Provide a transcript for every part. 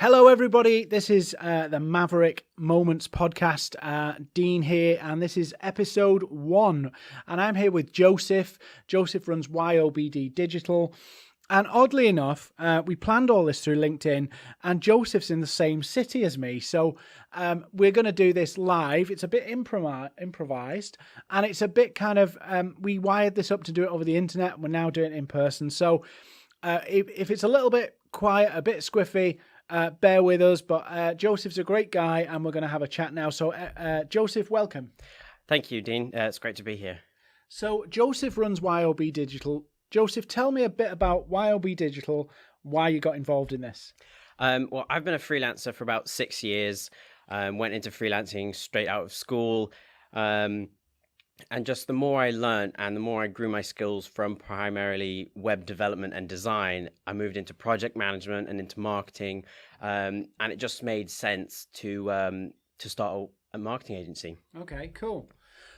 Hello, everybody. This is the Maverrik Moments podcast. Dean here, and this is episode 1. And I'm here with Joseph. Joseph runs YOBD Digital. And oddly enough, we planned all this through LinkedIn, and Joseph's in the same city as me. So we're going to do this live. It's a bit improvised, and it's a bit kind of, we wired this up to do it over the internet. We're now doing it in person. So if it's a little bit quiet, a bit squiffy, bear with us, but Joseph's a great guy, and we're going to have a chat now. So, Joseph, welcome. Thank you, Dean. It's great to be here. So, Joseph runs YOB Digital. Joseph, tell me a bit about YOB Digital, why you got involved in this. Well, I've been a freelancer for about 6 years. Went into freelancing straight out of school. And just the more I learned and the more I grew my skills from primarily web development and design, I moved into project management and into marketing. And it just made sense to start a marketing agency. Okay, cool.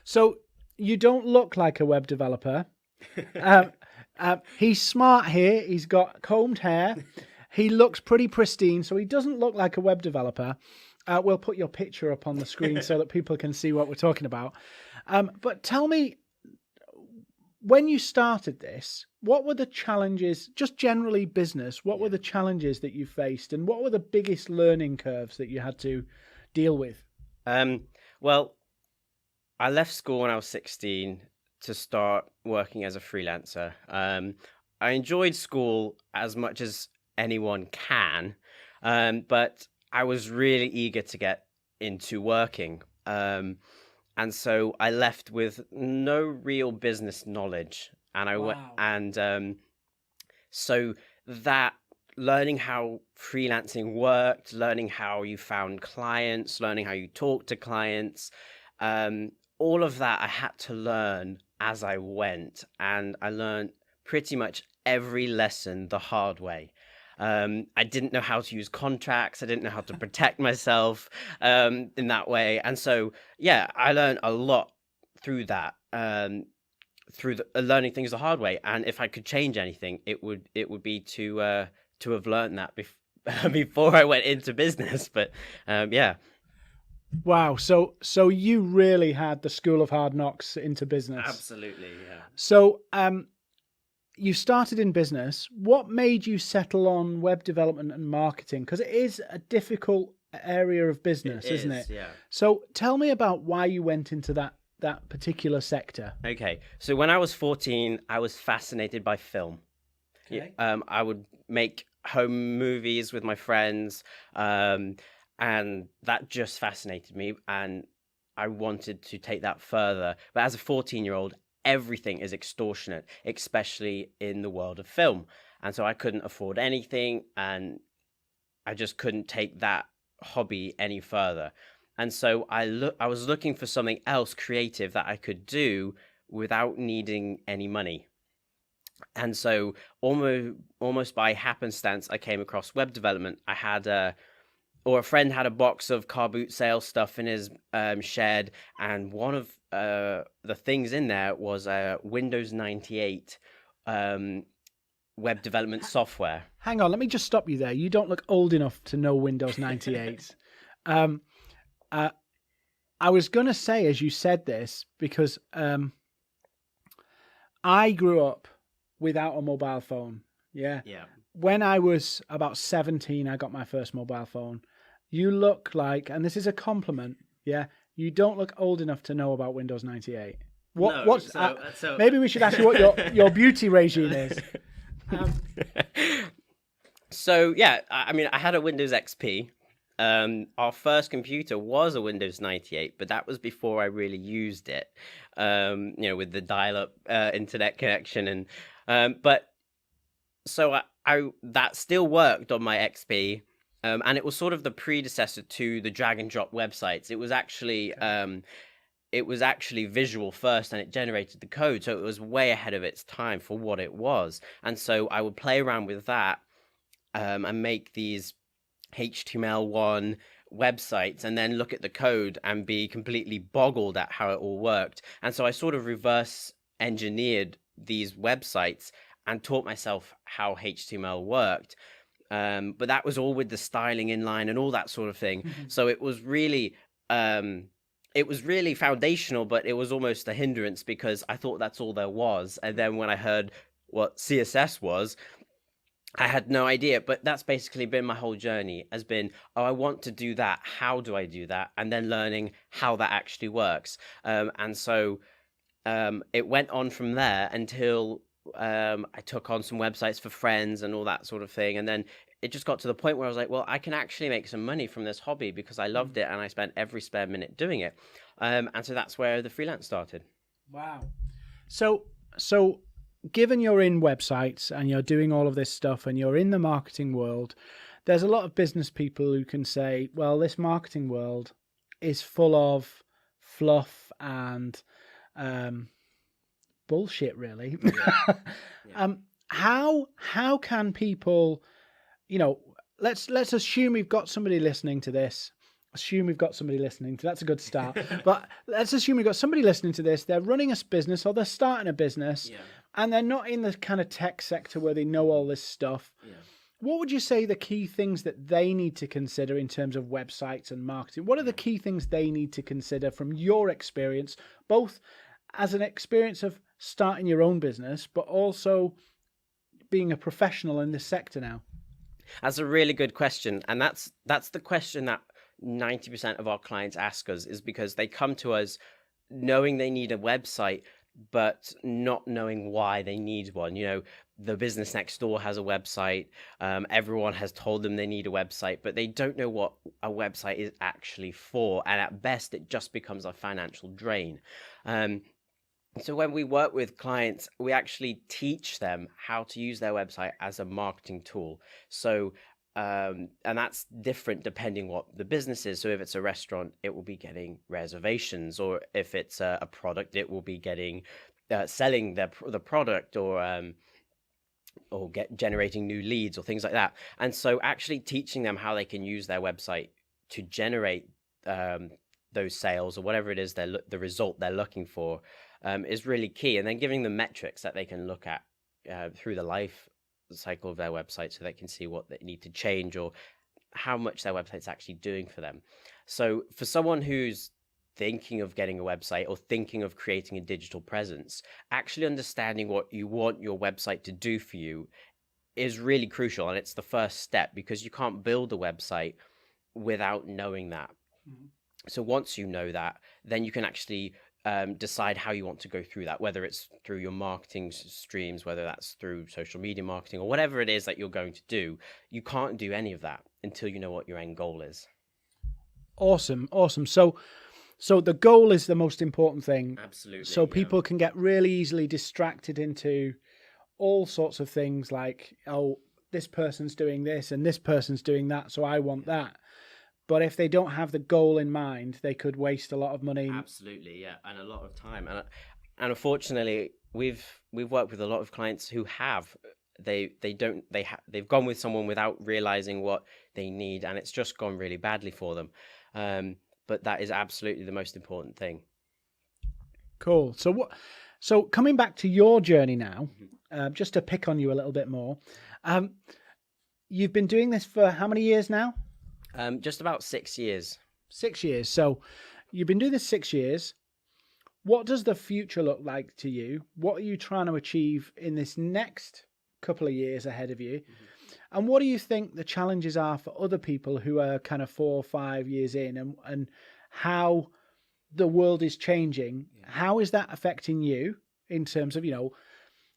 So you don't look like a web developer. He's smart here. He's got combed hair. He looks pretty pristine, so he doesn't look like a web developer. We'll put your picture up on the screen so that people can see what we're talking about. But tell me, when you started this, what were the challenges, just generally business, what were the challenges that you faced, and what were the biggest learning curves that you had to deal with? Well, I left school when I was 16 to start working as a freelancer. I enjoyed school as much as anyone can, but I was really eager to get into working. And so I left with no real business knowledge. And I went, and so that learning how freelancing worked, learning how you found clients, learning how you talk to clients, all of that I had to learn as I went. And I learned pretty much every lesson the hard way. I didn't know how to use contracts. I didn't know how to protect myself in that way. And so, yeah, I learned a lot through that, through learning things the hard way. And if I could change anything, it would be to have learned that before I went into business. But yeah. Wow. So you really had the school of hard knocks into business. Absolutely, yeah. So you started in business. What made you settle on web development and marketing? Because it is a difficult area of business, isn't it? Yeah. So tell me about why you went into that particular sector. Okay. So when I was 14, I was fascinated by film. Okay. I would make home movies with my friends, and that just fascinated me, and I wanted to take that further. But as a 14-year-old, everything is extortionate, especially in the world of film. And so I couldn't afford anything, and I just couldn't take that hobby any further. And so I was looking for something else creative that I could do without needing any money. And so almost by happenstance, I came across web development. A friend had a box of car boot sale stuff in his shed, and one of the things in there was a Windows 98 web development software. Hang on, let me just stop you there. You don't look old enough to know Windows 98. I was going to say, as you said this, because I grew up without a mobile phone. Yeah. When I was about 17, I got my first mobile phone. You look like, and this is a compliment, you don't look old enough to know about Windows 98. Maybe we should ask you what your beauty regime is. So, yeah, I mean, I had a Windows XP. Our first computer was a Windows 98, but that was before I really used it, with the dial-up internet connection. But so I that still worked on my XP. And it was sort of the predecessor to the drag and drop websites. It was actually visual first, and it generated the code. So it was way ahead of its time for what it was. And so I would play around with that and make these HTML1 websites, and then look at the code and be completely boggled at how it all worked. And so I sort of reverse engineered these websites and taught myself how HTML worked. but that was all with the styling inline and all that sort of thing. So it was really foundational, but it was almost a hindrance because I thought that's all there was. And then when I heard what CSS was, I had no idea. But that's basically been my whole journey, has been, oh, I want to do that. How do I do that? And then learning how that actually works. And so it went on from there until I took on some websites for friends and all that sort of thing. And then it just got to the point where I was like, well, I can actually make some money from this hobby because I loved it and I spent every spare minute doing it. And so that's where the freelance started. Wow. So given you're in websites and you're doing all of this stuff and you're in the marketing world, there's a lot of business people who can say, well, this marketing world is full of fluff and bullshit, really. Yeah. How can people, let's assume we've got somebody listening to this. That's a good start. But let's assume we've got somebody listening to this. They're running a business or they're starting a business, and they're not in the kind of tech sector where they know all this stuff. What would you say the key things that they need to consider in terms of websites and marketing? What are the key things they need to consider from your experience, both as an experience of starting your own business, but also being a professional in this sector now? That's a really good question. And that's the question that 90% of our clients ask us, is because they come to us knowing they need a website, but not knowing why they need one. The business next door has a website. Everyone has told them they need a website, but they don't know what a website is actually for. And at best, it just becomes a financial drain. So when we work with clients, we actually teach them how to use their website as a marketing tool. So, and that's different depending what the business is. So if it's a restaurant, it will be getting reservations, or if it's a product, it will be getting selling the product, or generating new leads or things like that. And so actually teaching them how they can use their website to generate those sales or whatever it is the result they're looking for is really key. And then giving them metrics that they can look at through the life cycle of their website, so they can see what they need to change or how much their website's actually doing for them. So for someone who's thinking of getting a website or thinking of creating a digital presence, actually understanding what you want your website to do for you is really crucial. And it's the first step, because you can't build a website without knowing that. So once you know that, then you can actually decide how you want to go through that, whether it's through your marketing streams, whether that's through social media marketing, or whatever it is that you're going to do. You can't do any of that until you know what your end goal is. Awesome. So the goal is the most important thing. Absolutely. So people can get really easily distracted into all sorts of things like, oh, this person's doing this and this person's doing that, so I want that. But if they don't have the goal in mind, they could waste a lot of money. Absolutely, yeah, and a lot of time. And unfortunately, we've worked with a lot of clients who have they've gone with someone without realizing what they need, and it's just gone really badly for them. But that is absolutely the most important thing. Cool. So coming back to your journey now, just to pick on you a little bit more, you've been doing this for how many years now? Just about 6 years. 6 years. So you've been doing this 6 years. What does the future look like to you? What are you trying to achieve in this next couple of years ahead of you? And what do you think the challenges are for other people who are kind of 4 or 5 years in, and how the world is changing? How is that affecting you in terms of,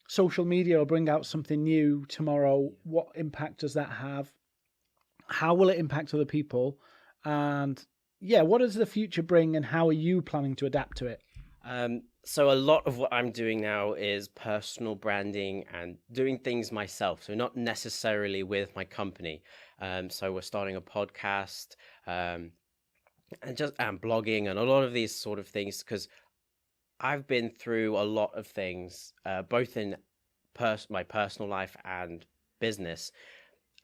social media will bring out something new tomorrow. What impact does that have? How will it impact other people? And what does the future bring, and how are you planning to adapt to it? So a lot of what I'm doing now is personal branding and doing things myself. So not necessarily with my company. So we're starting a podcast, and blogging and a lot of these sort of things, because I've been through a lot of things, both in my personal life and business.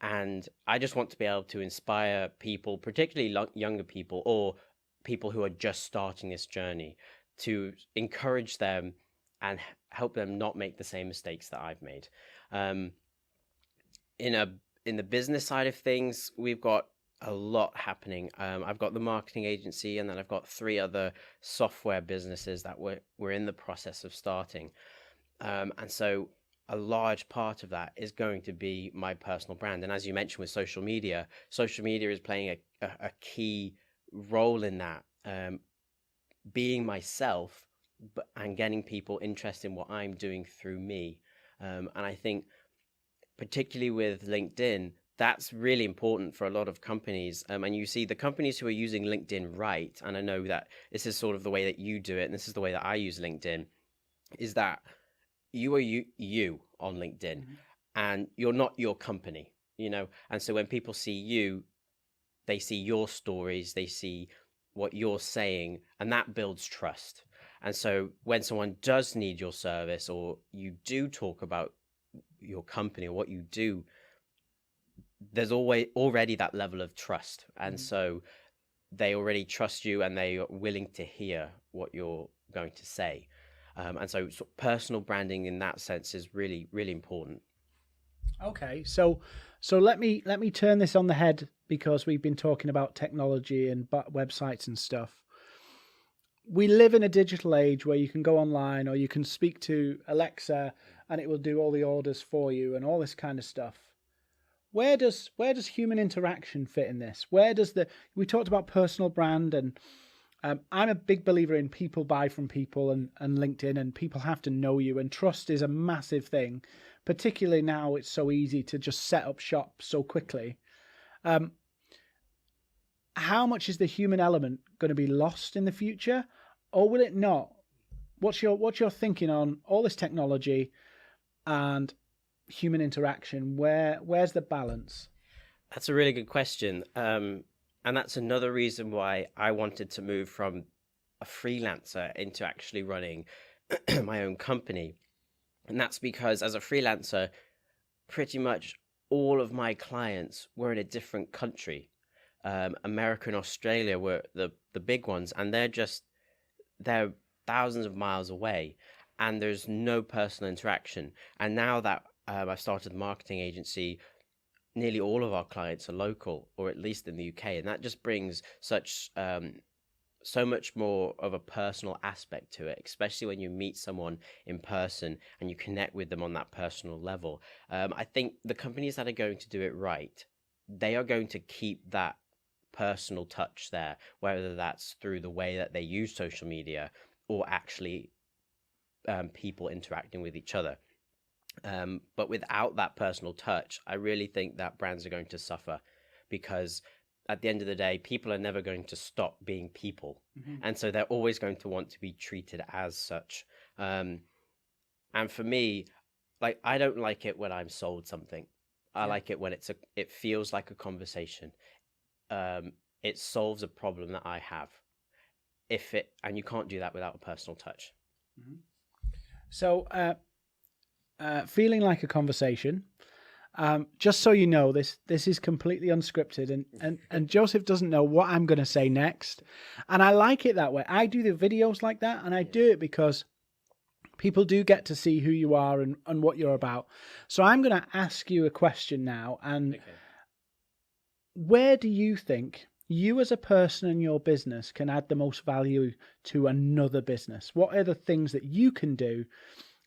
And I just want to be able to inspire people, particularly younger people or people who are just starting this journey, to encourage them and help them not make the same mistakes that I've made. In in the business side of things, we've got a lot happening. I've got the marketing agency, and then I've got 3 other software businesses that we're in the process of starting. And so a large part of that is going to be my personal brand. And as you mentioned with social media is playing a key role in that, being myself, and getting people interested in what I'm doing through me. And I think particularly with LinkedIn, that's really important for a lot of companies. And you see the companies who are using LinkedIn right, and I know that this is sort of the way that you do it, and this is the way that I use LinkedIn, is that you are you on LinkedIn, mm-hmm. and you're not your company, and so when people see you, they see your stories, they see what you're saying, and that builds trust. And so when someone does need your service, or you do talk about your company or what you do, there's already that level of trust, and so they already trust you, and they are willing to hear what you're going to say. And so personal branding in that sense is really, really important. Okay, so let me turn this on the head, because we've been talking about technology and websites and stuff. We live in a digital age where you can go online, or you can speak to Alexa and it will do all the orders for you and all this kind of stuff. Where does human interaction fit in this? We talked about personal brand, and I'm a big believer in people buy from people, and LinkedIn, and people have to know you, and trust is a massive thing, particularly now it's so easy to just set up shop so quickly. How much is the human element going to be lost in the future, or will it not? What's your thinking on all this technology and human interaction? Where's the balance? That's a really good question. And that's another reason why I wanted to move from a freelancer into actually running my own company. And that's because as a freelancer, pretty much all of my clients were in a different country. America and Australia were the big ones, and they're thousands of miles away, and there's no personal interaction. And now that I've started a marketing agency, nearly all of our clients are local, or at least in the UK, and that just brings so much more of a personal aspect to it, especially when you meet someone in person and you connect with them on that personal level. I think the companies that are going to do it right, they are going to keep that personal touch there, whether that's through the way that they use social media or actually people interacting with each other. But without that personal touch, I really think that brands are going to suffer, because at the end of the day, people are never going to stop being people. Mm-hmm. And so they're always going to want to be treated as such. And for me, like, I don't like it when I'm sold something. I like it when it feels like a conversation. It solves a problem that I have. And you can't do that without a personal touch. Mm-hmm. So, feeling like a conversation. Just so you know, this is completely unscripted, and Joseph doesn't know what I'm going to say next, and I like it that way. I do the videos like that, and I do it because people do get to see who you are and what you're about. So I'm going to ask you a question now, and where do you think you as a person in your business can add the most value to another business? What are the things that you can do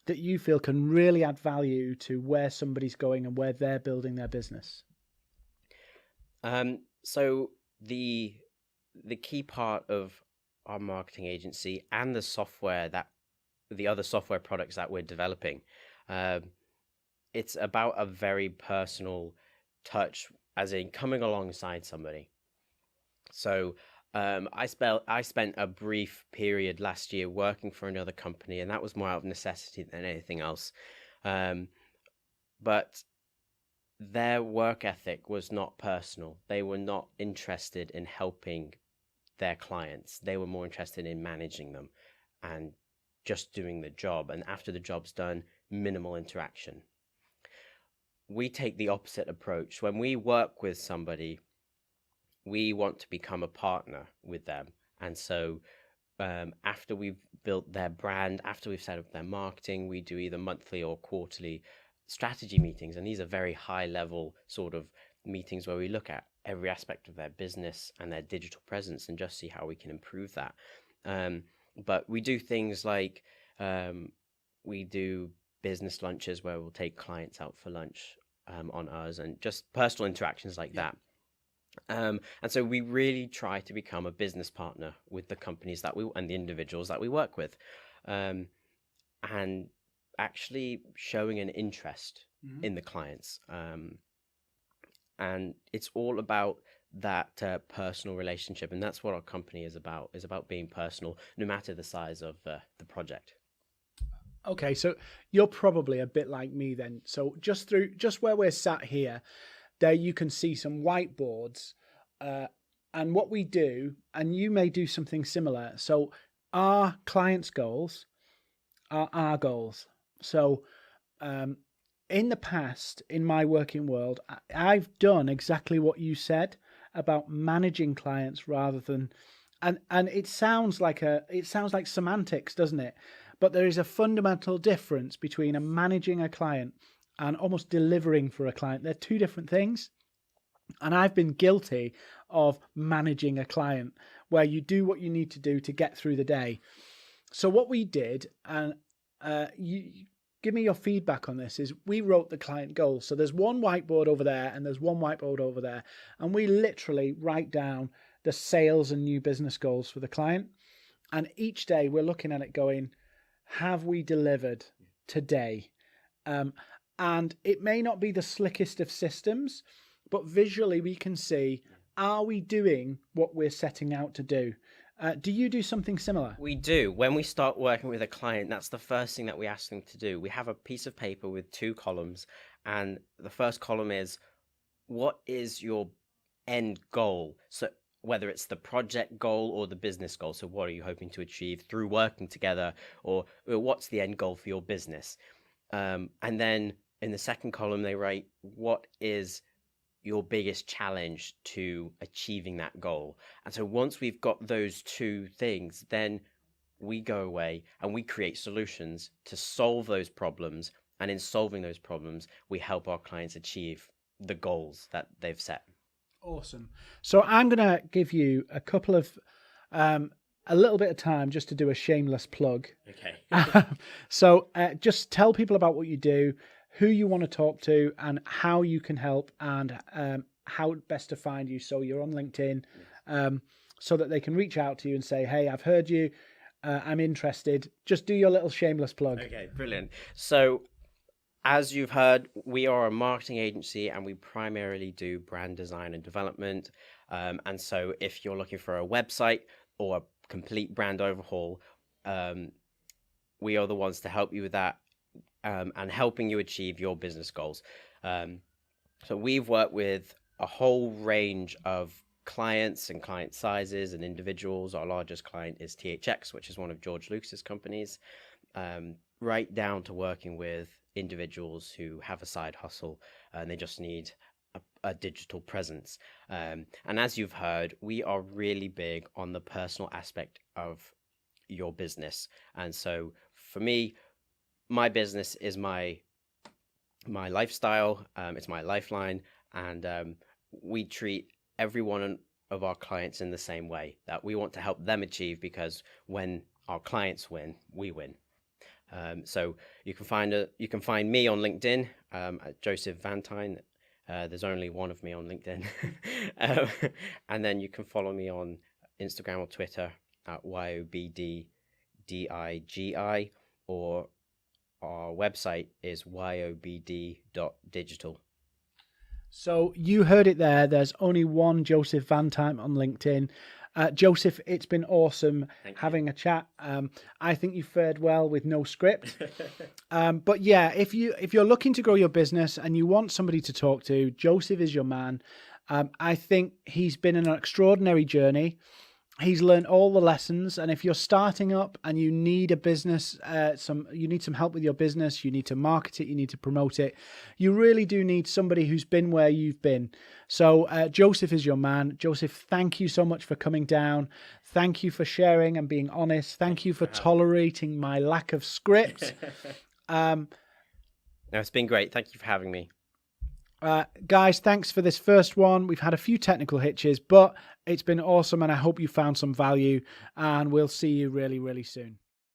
that you feel can really add value to where somebody's going and where they're building their business? So the key part of our marketing agency and the other software products that we're developing, it's about a very personal touch, as in coming alongside somebody. So I spent a brief period last year working for another company, and that was more out of necessity than anything else. But their work ethic was not personal. They were not interested in helping their clients. They were more interested in managing them and just doing the job. And after the job's done, minimal interaction. We take the opposite approach. When we work with somebody, we want to become a partner with them. And so after we've built their brand, after we've set up their marketing, we do either monthly or quarterly strategy meetings, and these are very high level sort of meetings where we look at every aspect of their business and their digital presence and just see how we can improve that. But we do things like we do business lunches where we'll take clients out for lunch on us, and just personal interactions like that. And so we really try to become a business partner with the companies and the individuals that we work with, and actually showing an interest in the clients. And it's all about that personal relationship, and that's what our company is about being personal, no matter the size of the project. Okay, so you're probably a bit like me then. So just where we're sat here, there you can see some whiteboards, and what we do, and you may do something similar. So our clients' goals are our goals. So in the past, in my working world, I've done exactly what you said about managing clients rather than, and it sounds like semantics, doesn't it? But there is a fundamental difference between managing a client and almost delivering for a client. They're two different things. And I've been guilty of managing a client where you do what you need to do to get through the day. So what we did, and you give me your feedback on this, is we wrote the client goals. So there's one whiteboard over there and there's one whiteboard over there. And we literally write down the sales and new business goals for the client. And each day we're looking at it going, have we delivered today? And it may not be the slickest of systems, but visually we can see, are we doing what we're setting out to do? Do you do something similar? We do. When we start working with a client, that's the first thing that we ask them to do. We have a piece of paper with 2 columns, and the first column is, what is your end goal? So whether it's the project goal or the business goal. So what are you hoping to achieve through working together, or what's the end goal for your business? And then in the second column, they write, what is your biggest challenge to achieving that goal? And so once we've got those 2 things, then we go away and we create solutions to solve those problems. And in solving those problems, we help our clients achieve the goals that they've set. Awesome. So I'm going to give you a couple of, a little bit of time just to do a shameless plug. Okay. So just tell people about what you do, who you want to talk to, and how you can help, and how best to find you. So you're on LinkedIn, so that they can reach out to you and say, hey, I've heard you, I'm interested. Just do your little shameless plug. Okay, brilliant. So as you've heard, we are a marketing agency and we primarily do brand design and development. And so if you're looking for a website or a complete brand overhaul, we are the ones to help you with that, and helping you achieve your business goals. So we've worked with a whole range of clients and client sizes and individuals. Our largest client is THX, which is one of George Lucas's companies, right down to working with individuals who have a side hustle and they just need a digital presence. And as you've heard, we are really big on the personal aspect of your business. And so for me, my business is my lifestyle, it's my lifeline, and we treat every one of our clients in the same way, that we want to help them achieve, because when our clients win, we win. So you can find me on LinkedIn at Joseph VanTine. There's only one of me on LinkedIn. And then you can follow me on Instagram or Twitter at YOBD Digi, or our website is YOBD.digital. So you heard it there. There's only one Joseph VanTine on LinkedIn. Joseph, it's been awesome having a chat. I think you fared well with no script. But yeah, if you're looking to grow your business and you want somebody to talk to, Joseph is your man. I think he's been on an extraordinary journey. He's learned all the lessons, and if you're starting up and you need a business, you need some help with your business, you need to market it, you need to promote it, you really do need somebody who's been where you've been. So Joseph is your man. Joseph, thank you so much for coming down. Thank you for sharing and being honest. Thank you for tolerating my lack of script. No, it's been great. Thank you for having me. Guys, thanks for this first one. We've had a few technical hitches, but it's been awesome, and I hope you found some value, and we'll see you really, really soon.